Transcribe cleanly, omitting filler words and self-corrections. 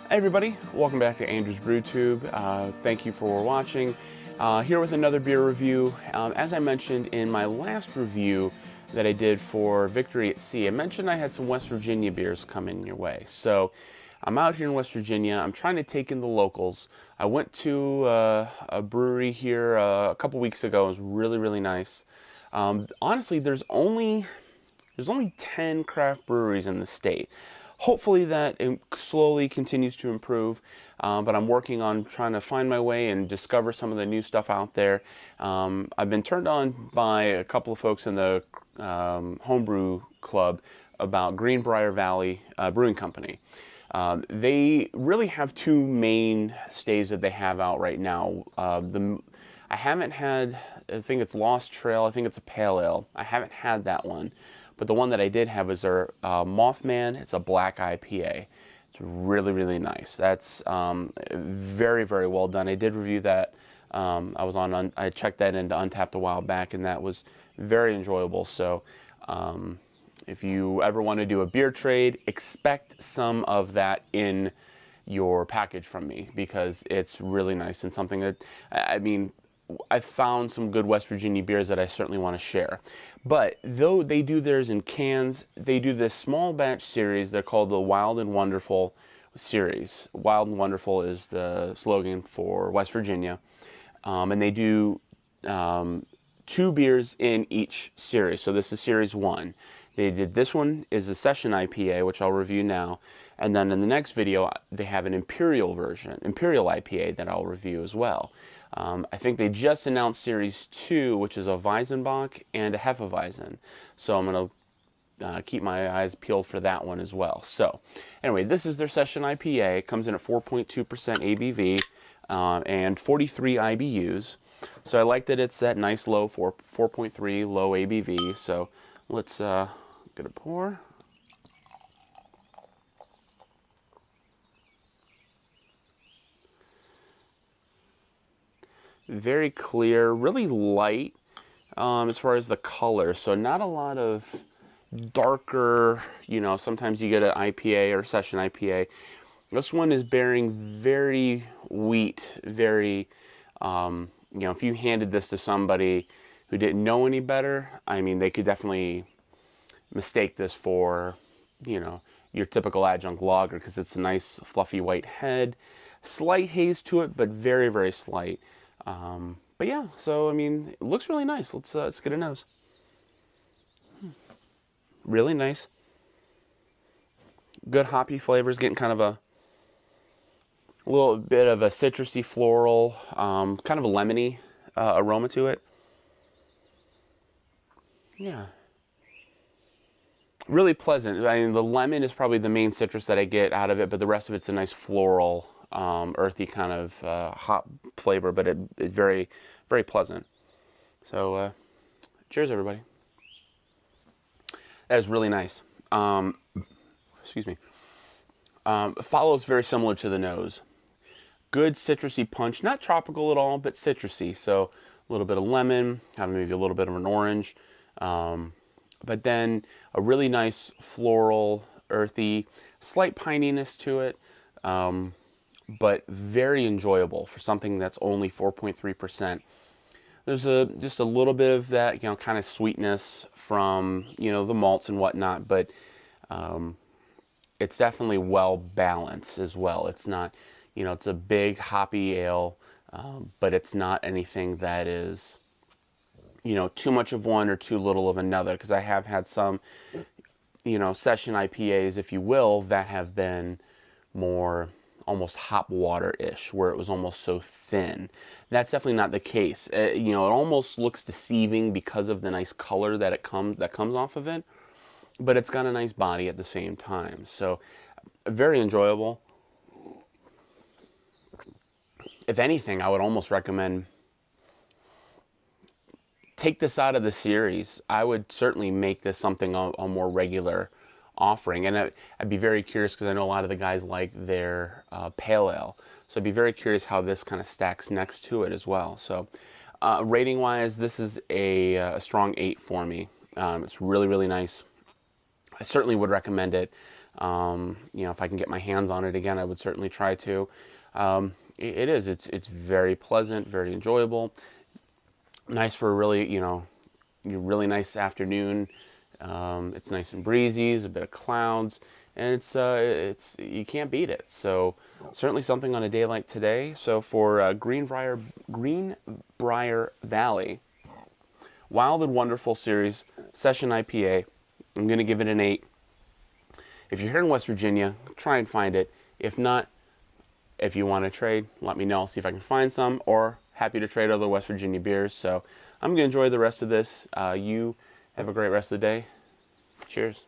Hey everybody, welcome back to Andrew's BrewTube. Thank you for watching. Here with another beer review. As I mentioned in my last review that I did for Victory at Sea, I mentioned I had some West Virginia beers coming your way. So I'm out here in West Virginia. I'm trying to take in the locals. I went to a brewery here a couple weeks ago. It was really, really nice. Honestly, there's only 10 craft breweries in the state. Hopefully that slowly continues to improve, but I'm working on trying to find my way and discover some of the new stuff out there. I've been turned on by a couple of folks in the homebrew club about Greenbreir Valley Brewing Company. They really have two main stays that they have out right now. I haven't had, I think it's Lost Trail, I think it's a pale ale. I haven't had that one. But the one that I did have was their Mothman. It's a black IPA. It's really, really nice. That's very, very well done. I did review that. I checked that into Untapped a while back, and that was very enjoyable. So if you ever want to do a beer trade, expect some of that in your package from me, because it's really nice and something that, I mean, I found some good West Virginia beers that I certainly want to share. But though they do theirs in cans, they do this small batch series. They're called the Wild and Wonderful series. Wild and Wonderful is the slogan for West Virginia. And they do 2 beers in each series. So this is series 1. They did this one is a session IPA, which I'll review now. And then in the next video, they have an Imperial version, Imperial IPA, that I'll review as well. I think they just announced Series 2, which is a Weizenbock and a Hefeweizen. So I'm going to keep my eyes peeled for that one as well. So anyway, this is their Session IPA. It comes in at 4.2% ABV and 43 IBUs. So I like that it's that nice low 4.3 low ABV. So let's get a pour. Very clear, really light as far as the color. So not a lot of darker, you know, sometimes you get an IPA or session IPA. This one is bearing very wheat, very, you know, if you handed this to somebody who didn't know any better, I mean, they could definitely mistake this for, you know, your typical adjunct lager, because it's a nice fluffy white head. Slight haze to it, but very, very slight. But yeah, so I mean, it looks really nice. Let's get a nose. Really nice. Good hoppy flavors, getting kind of a little bit of a citrusy floral, kind of a lemony aroma to it. Yeah. Really pleasant. I mean, the lemon is probably the main citrus that I get out of it, but the rest of it's a nice floral, earthy kind of hop flavor, but it's very, very pleasant. So, cheers, everybody. That is really nice. Excuse me. Follows very similar to the nose. Good citrusy punch, not tropical at all, but citrusy. So a little bit of lemon, kind of maybe a little bit of an orange, but then a really nice floral, earthy, slight pininess to it. But very enjoyable for something that's only 4.3%. There's just a little bit of that, you know, kind of sweetness from, you know, the malts and whatnot, but it's definitely well balanced as well. It's not, you know, it's a big hoppy ale, but it's not anything that is, you know, too much of one or too little of another, because I have had some, you know, session IPAs, if you will, that have been more almost hop water-ish, where it was almost so thin. That's definitely not the case. You know, it almost looks deceiving because of the nice color that comes off of it, but it's got a nice body at the same time. So very enjoyable. If anything, I would almost recommend take this out of the series. I would certainly make this something a more regular offering, and I'd be very curious, because I know a lot of the guys like their pale ale, so I'd be very curious how this kind of stacks next to it as well. So rating wise, this is a strong 8 for me. It's really, really nice. I certainly would recommend it. You know, if I can get my hands on it again, I would certainly try to. It's very pleasant, very enjoyable, nice for a really, you know, really nice afternoon. It's nice and breezy, there's a bit of clouds, and you can't beat it. So certainly something on a day like today. So for Greenbrier Valley Wild and Wonderful Series Session IPA, I'm going to give it an 8. If you're here in West Virginia, try and find it. If not, if you want to trade, let me know. I'll see if I can find some, or happy to trade other West Virginia beers. So I'm going to enjoy the rest of this. You have a great rest of the day. Cheers.